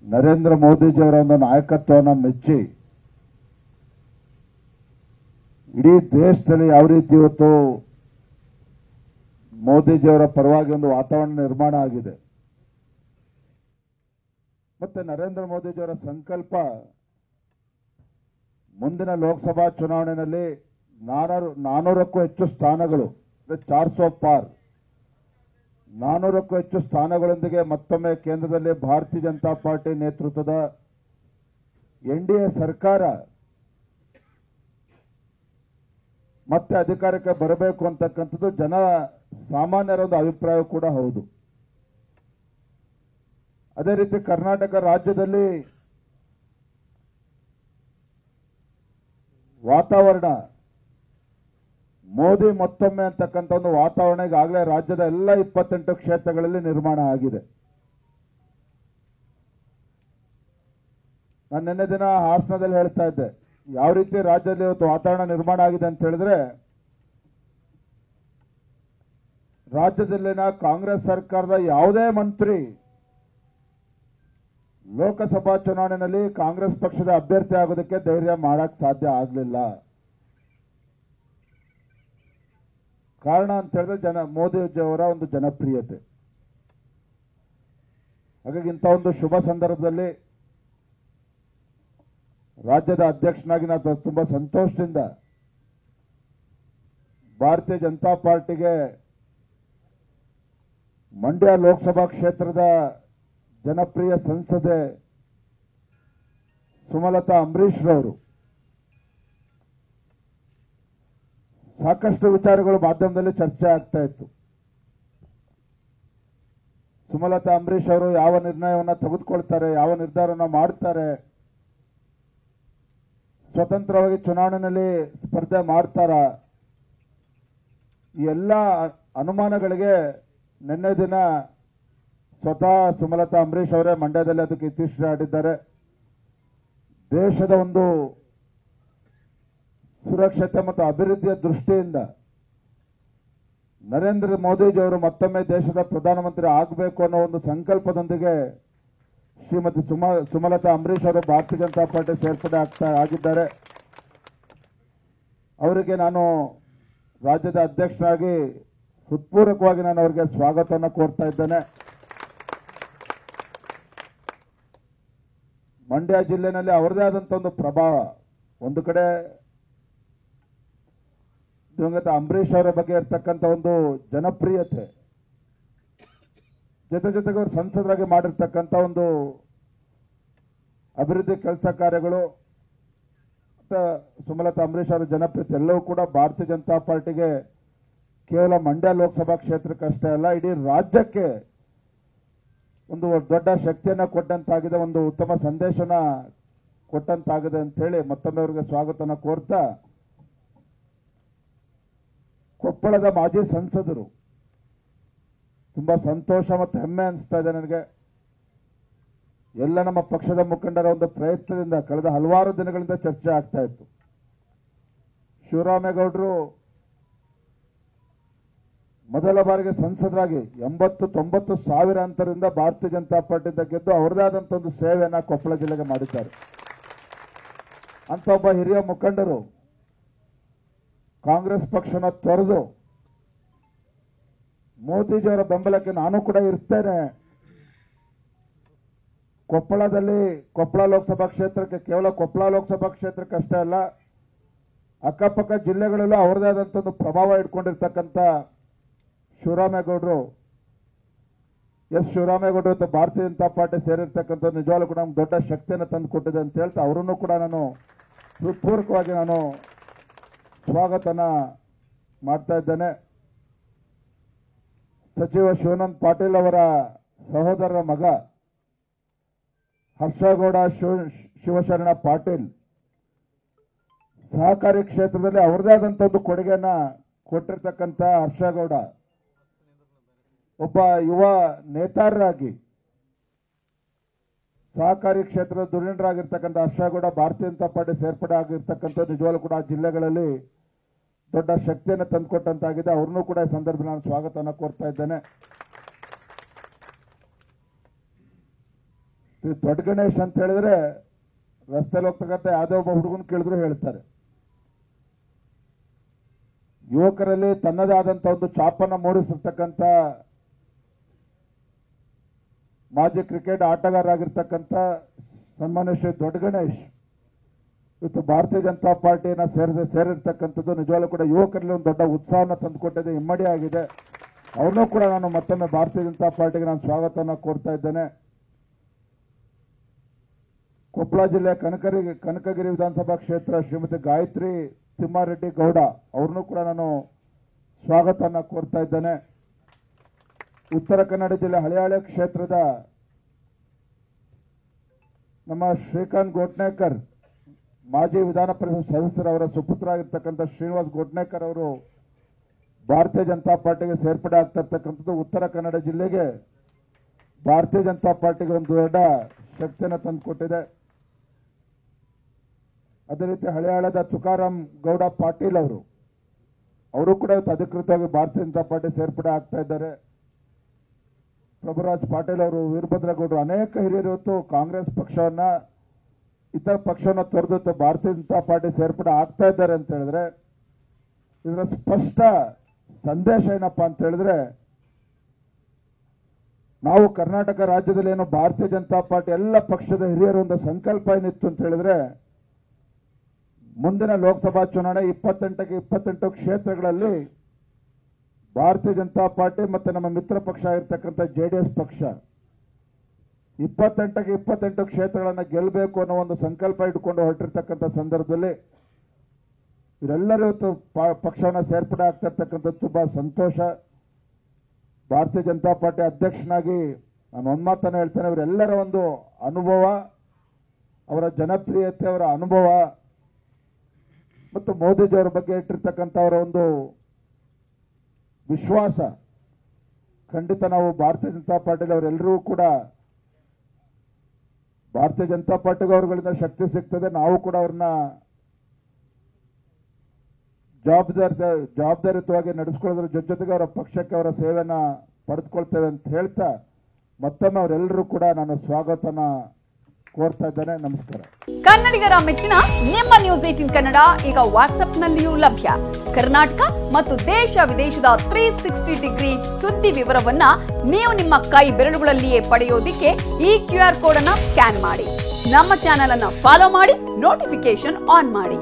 ನರೇಂದ್ರ ಮೋದಿಜಿಯವರ ಒಂದು ನಾಯಕತ್ವವನ್ನು ಮೆಚ್ಚಿ ಇಡೀ ದೇಶದಲ್ಲಿ ಯಾವ ರೀತಿ ಇವತ್ತು ಮೋದಿಜಿಯವರ ಪರವಾಗಿ ಒಂದು ವಾತಾವರಣ ನಿರ್ಮಾಣ ಆಗಿದೆ. ಮತ್ತೆ ನರೇಂದ್ರ ಮೋದಿಜಿಯವರ ಸಂಕಲ್ಪ ಮುಂದಿನ ಲೋಕಸಭಾ ಚುನಾವಣೆಯಲ್ಲಿ 400ಕ್ಕೂ ಹೆಚ್ಚು ಸ್ಥಾನಗಳು, 400 ಪಾರ್ 400ಕ್ಕೂ ಹೆಚ್ಚು ಸ್ಥಾನಗಳೊಂದಿಗೆ ಮತ್ತೊಮ್ಮೆ ಕೇಂದ್ರದಲ್ಲಿ ಭಾರತೀಯ ಜನತಾ ಪಾರ್ಟಿ ನೇತೃತ್ವದ ಎನ್ಡಿಎ ಸರ್ಕಾರ ಮತ್ತೆ ಅಧಿಕಾರಕ್ಕೆ ಬರಬೇಕು ಅಂತಕ್ಕಂಥದ್ದು ಜನ ಸಾಮಾನ್ಯರ ಒಂದು ಅಭಿಪ್ರಾಯ ಕೂಡ ಹೌದು. ಅದೇ ರೀತಿ ಕರ್ನಾಟಕ ರಾಜ್ಯದಲ್ಲಿ ವಾತಾವರಣ ಮೋದಿ ಮತ್ತೊಮ್ಮೆ ಅಂತಕ್ಕಂಥ ಒಂದು ವಾತಾವರಣ ಈಗಾಗಲೇ ರಾಜ್ಯದ ಎಲ್ಲ 28 ಕ್ಷೇತ್ರಗಳಲ್ಲಿ ನಿರ್ಮಾಣ ಆಗಿದೆ. ನಾನು ನಿನ್ನೆ ದಿನ ಹಾಸನದಲ್ಲಿ ಹೇಳ್ತಾ ಇದ್ದೆ, ಯಾವ ರೀತಿ ರಾಜ್ಯದಲ್ಲಿ ಇವತ್ತು ವಾತಾವರಣ ನಿರ್ಮಾಣ ಆಗಿದೆ ಅಂತ ಹೇಳಿದ್ರೆ, ರಾಜ್ಯದಲ್ಲಿನ ಕಾಂಗ್ರೆಸ್ ಸರ್ಕಾರದ ಯಾವುದೇ ಮಂತ್ರಿ ಲೋಕಸಭಾ ಚುನಾವಣೆಯಲ್ಲಿ ಕಾಂಗ್ರೆಸ್ ಪಕ್ಷದ ಅಭ್ಯರ್ಥಿ ಆಗೋದಕ್ಕೆ ಧೈರ್ಯ ಮಾಡಕ್ ಸಾಧ್ಯ ಆಗಲಿಲ್ಲ. ಕಾರಣ ಅಂತ ಹೇಳಿದ್ರೆ ಮೋದಿಜಿಯವರ ಒಂದು ಜನಪ್ರಿಯತೆ. ಹಾಗಾಗಿ ಇಂಥ ಒಂದು ಶುಭ ಸಂದರ್ಭದಲ್ಲಿ ರಾಜ್ಯದ ಅಧ್ಯಕ್ಷನಾಗಿ ನಾನು ತುಂಬಾ ಸಂತೋಷದಿಂದ ಭಾರತೀಯ ಜನತಾ ಪಾರ್ಟಿಗೆ ಮಂಡ್ಯ ಲೋಕಸಭಾ ಕ್ಷೇತ್ರದ ಜನಪ್ರಿಯ ಸಂಸದೆ ಸುಮಲತಾ ಅಂಬರೀಶ್ ರವರು ಸಾಕಷ್ಟು ವಿಚಾರಗಳು ಮಾಧ್ಯಮದಲ್ಲಿ ಚರ್ಚೆ ಆಗ್ತಾ ಇತ್ತು. ಸುಮಲತಾ ಅಂಬರೀಶ್ ಅವರು ಯಾವ ನಿರ್ಣಯವನ್ನು ತೆಗೆದುಕೊಳ್ತಾರೆ, ಯಾವ ನಿರ್ಧಾರವನ್ನು ಮಾಡ್ತಾರೆ, ಸ್ವತಂತ್ರವಾಗಿ ಚುನಾವಣೆಯಲ್ಲಿ ಸ್ಪರ್ಧೆ ಮಾಡ್ತಾರ, ಈ ಎಲ್ಲ ಅನುಮಾನಗಳಿಗೆ ನಿನ್ನೆ ದಿನ ಸ್ವತಃ ಸುಮಲತಾ ಅಂಬರೀಶ್ ಅವರೇ ಮಂಡ್ಯದಲ್ಲಿ ಅದಕ್ಕೆ ಇತ್ತೀಚೆಗೆ ಆಡಿದ್ದಾರೆ. ದೇಶದ ಒಂದು ಸುರಕ್ಷತೆ ಮತ್ತು ಅಭಿವೃದ್ಧಿಯ ದೃಷ್ಟಿಯಿಂದ ನರೇಂದ್ರ ಮೋದಿಜಿಯವರು ಮತ್ತೊಮ್ಮೆ ದೇಶದ ಪ್ರಧಾನಮಂತ್ರಿ ಆಗಬೇಕು ಅನ್ನೋ ಒಂದು ಸಂಕಲ್ಪದೊಂದಿಗೆ ಶ್ರೀಮತಿ ಸುಮಲತಾ ಅಂಬರೀಶ್ ಅವರು ಭಾರತೀಯ ಜನತಾ ಪಾರ್ಟಿ ಸೇರ್ಪಡೆ ಆಗಿದ್ದಾರೆ. ಅವರಿಗೆ ನಾನು ರಾಜ್ಯದ ಅಧ್ಯಕ್ಷರಾಗಿ ಹೃತ್ಪೂರ್ವಕವಾಗಿ ನಾನು ಅವರಿಗೆ ಸ್ವಾಗತವನ್ನು ಕೋರ್ತಾ ಇದ್ದೇನೆ. ಮಂಡ್ಯ ಜಿಲ್ಲೆನಲ್ಲಿ ಅವರದೇ ಆದಂಥ ಒಂದು ಪ್ರಭಾವ, ಒಂದು ಕಡೆ ದಿವಂಗತ ಅಂಬರೀಶ್ ಅವರ ಬಗ್ಗೆ ಇರತಕ್ಕಂಥ ಒಂದು ಜನಪ್ರಿಯತೆ, ಜೊತೆಗೆ ಅವರು ಸಂಸದರಾಗಿ ಮಾಡಿರ್ತಕ್ಕಂಥ ಒಂದು ಅಭಿವೃದ್ಧಿ ಕೆಲಸ ಕಾರ್ಯಗಳು ಮತ್ತು ಸುಮಲತಾ ಅಂಬರೀಶ್ ಅವರ ಜನಪ್ರಿಯತೆ ಎಲ್ಲವೂ ಕೂಡ ಭಾರತೀಯ ಜನತಾ ಪಾರ್ಟಿಗೆ ಕೇವಲ ಮಂಡ್ಯ ಲೋಕಸಭಾ ಕ್ಷೇತ್ರಕ್ಕಷ್ಟೇ ಅಲ್ಲ, ಇಡೀ ರಾಜ್ಯಕ್ಕೆ ಒಂದು ದೊಡ್ಡ ಶಕ್ತಿಯನ್ನು ಕೊಟ್ಟಂತಾಗಿದೆ, ಒಂದು ಉತ್ತಮ ಸಂದೇಶನ ಕೊಟ್ಟಂತಾಗಿದೆ ಅಂತ ಹೇಳಿ ಮತ್ತೊಮ್ಮೆ ಅವರಿಗೆ ಸ್ವಾಗತನ ಕೋರ್ತಾ, ಕೊಪ್ಪಳದ ಮಾಜಿ ಸಂಸದರು ತುಂಬಾ ಸಂತೋಷ ಮತ್ತು ಹೆಮ್ಮೆ ಅನಿಸ್ತಾ ಇದೆ ನನಗೆ. ಎಲ್ಲ ನಮ್ಮ ಪಕ್ಷದ ಮುಖಂಡರ ಒಂದು ಪ್ರಯತ್ನದಿಂದ ಕಳೆದ ಹಲವಾರು ದಿನಗಳಿಂದ ಚರ್ಚೆ ಆಗ್ತಾ ಇತ್ತು. ಶಿವರಾಮೇಗೌಡರು ಮೊದಲ ಬಾರಿಗೆ ಸಂಸದರಾಗಿ 80-90 ಸಾವಿರ ಅಂತರದಿಂದ ಭಾರತೀಯ ಜನತಾ ಪಾರ್ಟಿಯಿಂದ ಗೆದ್ದು ಅವರದೇ ಆದಂಥ ಒಂದು ಸೇವೆಯನ್ನ ಕೊಪ್ಪಳ ಜಿಲ್ಲೆಗೆ ಮಾಡಿದ್ದಾರೆ. ಅಂತ ಒಬ್ಬ ಹಿರಿಯ ಮುಖಂಡರು ಕಾಂಗ್ರೆಸ್ ಪಕ್ಷನ ತೊರೆದು ಮೋದಿಜಿಯವರ ಬೆಂಬಲಕ್ಕೆ ನಾನು ಕೂಡ ಇರ್ತೇನೆ, ಕೊಪ್ಪಳ ಲೋಕಸಭಾ ಕ್ಷೇತ್ರಕ್ಕೆ, ಕೇವಲ ಕೊಪ್ಪಳ ಲೋಕಸಭಾ ಕ್ಷೇತ್ರಕ್ಕೆ ಅಷ್ಟೇ ಅಲ್ಲ, ಅಕ್ಕಪಕ್ಕ ಜಿಲ್ಲೆಗಳಲ್ಲೂ ಅವರದೇ ಆದಂಥ ಒಂದು ಪ್ರಭಾವ ಇಟ್ಕೊಂಡಿರ್ತಕ್ಕಂಥ ಶಿವರಾಮೇಗೌಡರು ಭಾರತೀಯ ಜನತಾ ಪಾರ್ಟಿ ಸೇರಿರ್ತಕ್ಕಂಥ ನಿಜವಾಗ್ಲೂ ಕೂಡ ನಮ್ಗೆ ದೊಡ್ಡ ಶಕ್ತಿಯನ್ನು ತಂದು ಕೊಟ್ಟಿದೆ ಅಂತ ಹೇಳ್ತಾ ಅವರನ್ನು ಕೂಡ ನಾನು ಹೃತ್ಪೂರ್ವಕವಾಗಿ ನಾನು ಸ್ವಾಗತನ ಮಾಡ್ತಾ ಇದ್ದೇನೆ. ಸಚಿವ ಶಿವಾನಂದ ಪಾಟೀಲ್ ಅವರ ಸಹೋದರರ ಮಗ ಹರ್ಷಗೌಡ ಶಿವಶರಣ ಪಾಟೀಲ್ ಸಹಕಾರಿ ಕ್ಷೇತ್ರದಲ್ಲಿ ಅವರದೇ ಆದಂಥ ಒಂದು ಕೊಡುಗೆಯನ್ನ ಕೊಟ್ಟಿರ್ತಕ್ಕಂಥ ಹರ್ಷಗೌಡ ಒಬ್ಬ ಯುವ ನೇತಾರರಾಗಿ ಸಹಕಾರಿ ಕ್ಷೇತ್ರದ ಧುರೀಣರಾಗಿರ್ತಕ್ಕಂಥ ಹರ್ಷಗೌಡ ಭಾರತೀಯ ಜನತಾ ಪಾರ್ಟಿ ಸೇರ್ಪಡೆ ಆಗಿರ್ತಕ್ಕಂಥ ನಿಜವಾಗ್ಲೂ ಕೂಡ ಆ ಜಿಲ್ಲೆಗಳಲ್ಲಿ ದೊಡ್ಡ ಶಕ್ತಿಯನ್ನು ತಂದುಕೊಟ್ಟಂತಾಗಿದೆ. ಅವ್ರನ್ನೂ ಕೂಡ ಈ ಸಂದರ್ಭದಲ್ಲಿ ನಾನು ಸ್ವಾಗತವನ್ನು ಕೋರ್ತಾ ಇದ್ದೇನೆ. ದೊಡ್ಡ ಗಣೇಶ್ ಅಂತ ಹೇಳಿದ್ರೆ ರಸ್ತೆಯಲ್ಲಿ ಹೋಗ್ತಕ್ಕಂಥ ಯಾವುದೋ ಒಬ್ಬ ಹುಡುಗನ ಕೇಳಿದ್ರು ಹೇಳ್ತಾರೆ. ಯುವಕರಲ್ಲಿ ತನ್ನದೇ ಆದಂಥ ಒಂದು ಛಾಪನ್ನು ಮೂಡಿಸಿರ್ತಕ್ಕಂಥ ಮಾಜಿ ಕ್ರಿಕೆಟ್ ಆಟಗಾರರಾಗಿರ್ತಕ್ಕಂಥ ಸನ್ಮಾನ್ಯ ಶ್ರೀ ದೊಡ್ಡ ಗಣೇಶ್ ಇವತ್ತು ಭಾರತೀಯ ಜನತಾ ಪಾರ್ಟಿಯನ್ನು ಸೇರಿರ್ತಕ್ಕಂಥದ್ದು ನಿಜವಾಗ್ಲೂ ಕೂಡ ಯುವಕರಲ್ಲಿ ಒಂದು ದೊಡ್ಡ ಉತ್ಸಾಹವನ್ನು ತಂದುಕೊಟ್ಟಿದೆ, ಇಮ್ಮಡಿ ಆಗಿದೆ. ಅವನ್ನೂ ಕೂಡ ನಾನು ಮತ್ತೊಮ್ಮೆ ಭಾರತೀಯ ಜನತಾ ಪಾರ್ಟಿಗೆ ನಾನು ಸ್ವಾಗತವನ್ನು ಕೋರ್ತಾ ಇದ್ದೇನೆ. ಕೊಪ್ಪಳ ಜಿಲ್ಲೆ ಕನಕಗಿರಿ ವಿಧಾನಸಭಾ ಕ್ಷೇತ್ರ ಶ್ರೀಮತಿ ಗಾಯತ್ರಿ ತಿಮ್ಮಾರೆಡ್ಡಿ ಗೌಡ ಅವ್ರನ್ನೂ ಕೂಡ ನಾನು ಸ್ವಾಗತವನ್ನು ಕೋರ್ತಾ ಇದ್ದೇನೆ. ಉತ್ತರ ಕನ್ನಡ ಜಿಲ್ಲೆ ಹಳೆಯಾಳೆ ಕ್ಷೇತ್ರದ ನಮ್ಮ ಶ್ರೀಕಾಂತ್ ಗೋಟ್ನೇಕರ್ ಮಾಜಿ ವಿಧಾನ ಪರಿಷತ್ ಸದಸ್ಯರವರ ಸುಪುತ್ರರಾಗಿರ್ತಕ್ಕಂಥ ಶ್ರೀನಿವಾಸ್ ಗೋಟ್ನೇಕರ್ ಅವರು ಭಾರತೀಯ ಜನತಾ ಪಾರ್ಟಿಗೆ ಸೇರ್ಪಡೆ ಆಗ್ತಾ ಇರ್ತಕ್ಕಂಥದ್ದು ಉತ್ತರ ಕನ್ನಡ ಜಿಲ್ಲೆಗೆ ಭಾರತೀಯ ಜನತಾ ಪಾರ್ಟಿಗೆ ಒಂದು ದೊಡ್ಡ ಶಕ್ತಿಯನ್ನು ತಂದುಕೊಟ್ಟಿದೆ. ಅದೇ ರೀತಿ ಹಳೆಯಾಳದ ತುಕಾರಾಮ್ ಗೌಡ ಪಾಟೀಲ್ ಅವರು ಕೂಡ ಇವತ್ತು ಅಧಿಕೃತವಾಗಿ ಭಾರತೀಯ ಜನತಾ ಪಾರ್ಟಿ ಸೇರ್ಪಡೆ ಆಗ್ತಾ ಇದ್ದಾರೆ. ಪ್ರಭುರಾಜ್ ಪಾಟೀಲ್ ಅವರು, ವೀರಭದ್ರಗೌಡರು, ಅನೇಕ ಹಿರಿಯರು ಇವತ್ತು ಕಾಂಗ್ರೆಸ್ ಪಕ್ಷವನ್ನ ಇತರ ಪಕ್ಷವನ್ನು ತೊರೆದು ಭಾರತೀಯ ಜನತಾ ಪಾರ್ಟಿ ಸೇರ್ಪಡೆ ಆಗ್ತಾ ಇದ್ದಾರೆ ಅಂತ ಹೇಳಿದ್ರೆ ಇದರ ಸ್ಪಷ್ಟ ಸಂದೇಶ ಏನಪ್ಪಾ ಅಂತ ಹೇಳಿದ್ರೆ, ನಾವು ಕರ್ನಾಟಕ ರಾಜ್ಯದಲ್ಲಿ ಏನು ಭಾರತೀಯ ಜನತಾ ಪಾರ್ಟಿ ಎಲ್ಲ ಪಕ್ಷದ ಹಿರಿಯರ ಒಂದು ಸಂಕಲ್ಪ ಏನಿತ್ತು ಅಂತ ಹೇಳಿದ್ರೆ, ಮುಂದಿನ ಲೋಕಸಭಾ ಚುನಾವಣೆ 28ಕ್ಕೆ 28 ಕ್ಷೇತ್ರಗಳಲ್ಲಿ ಭಾರತೀಯ ಜನತಾ ಪಾರ್ಟಿ ಮತ್ತೆ ನಮ್ಮ ಮಿತ್ರ ಪಕ್ಷ ಆಗಿರ್ತಕ್ಕಂಥ JDS ಪಕ್ಷ 28ಕ್ಕೆ 28 ಕ್ಷೇತ್ರಗಳನ್ನು ಗೆಲ್ಲಬೇಕು ಅನ್ನೋ ಒಂದು ಸಂಕಲ್ಪ ಇಟ್ಕೊಂಡು ಹೊರಟಿರ್ತಕ್ಕಂಥ ಸಂದರ್ಭದಲ್ಲಿ ಇವರೆಲ್ಲರೂ ಇವತ್ತು ಪಕ್ಷವನ್ನು ಸೇರ್ಪಡೆ ಆಗ್ತಾ ಇರ್ತಕ್ಕಂಥದ್ದು ತುಂಬಾ ಸಂತೋಷ. ಭಾರತೀಯ ಜನತಾ ಪಾರ್ಟಿ ಅಧ್ಯಕ್ಷನಾಗಿ ನಾನು ಒಂದು ಮಾತನ್ನು ಹೇಳ್ತೇನೆ, ಇವರೆಲ್ಲರ ಒಂದು ಅನುಭವ, ಅವರ ಜನಪ್ರಿಯತೆ, ಅವರ ಅನುಭವ ಮತ್ತು ಮೋದಿಜಿಯವರ ಬಗ್ಗೆ ಇಟ್ಟಿರ್ತಕ್ಕಂಥ ಅವರ ಒಂದು ವಿಶ್ವಾಸ ಖಂಡಿತ ನಾವು ಭಾರತೀಯ ಜನತಾ ಪಾರ್ಟಿಲಿ ಅವರೆಲ್ಲರೂ ಕೂಡ ಭಾರತೀಯ ಜನತಾ ಪಾರ್ಟಿಗೆ ಅವರುಗಳಿಂದ ಶಕ್ತಿ ಸಿಗ್ತದೆ. ನಾವು ಕೂಡ ಅವ್ರನ್ನ ಜವಾಬ್ದಾರಿಯುತವಾಗಿ ನಡೆಸ್ಕೊಳ್ಳೋದ್ರ ಜೊತೆಗೆ ಅವರ ಪಕ್ಷಕ್ಕೆ ಅವರ ಸೇವೆಯನ್ನ ಪಡೆದುಕೊಳ್ತೇವೆ ಅಂತ ಹೇಳ್ತಾ ಮತ್ತೊಮ್ಮೆ ಅವರೆಲ್ಲರೂ ಕೂಡ ನಾನು ಸ್ವಾಗತನ ಕೋರ್ತಾ ಇದ್ದೇನೆ. ನಮಸ್ಕಾರ. ಕನ್ನಡಿಗರ ಮೆಚ್ಚಿನ ನಿಮ್ಮ ನ್ಯೂಸ್ 18 ಕನ್ನಡ ಈಗ ವಾಟ್ಸ್ಆಪ್ನಲ್ಲಿಯೂ ಲಭ್ಯ. ಕರ್ನಾಟಕ ಮತ್ತು ದೇಶ ವಿದೇಶದ 360 ಡಿಗ್ರಿ ಸುದ್ದಿ ವಿವರವನ್ನ ನೀವು ನಿಮ್ಮ ಕೈ ಬೆರಳುಗಳಲ್ಲಿಯೇ ಪಡೆಯೋದಿಕ್ಕೆ ಈ QR ಕೋಡ್ ಅನ್ನ ಸ್ಕ್ಯಾನ್ ಮಾಡಿ. ನಮ್ಮ ಚಾನೆಲ್ ಅನ್ನ ಫಾಲೋ ಮಾಡಿ, ನೋಟಿಫಿಕೇಶನ್ ಆನ್ ಮಾಡಿ.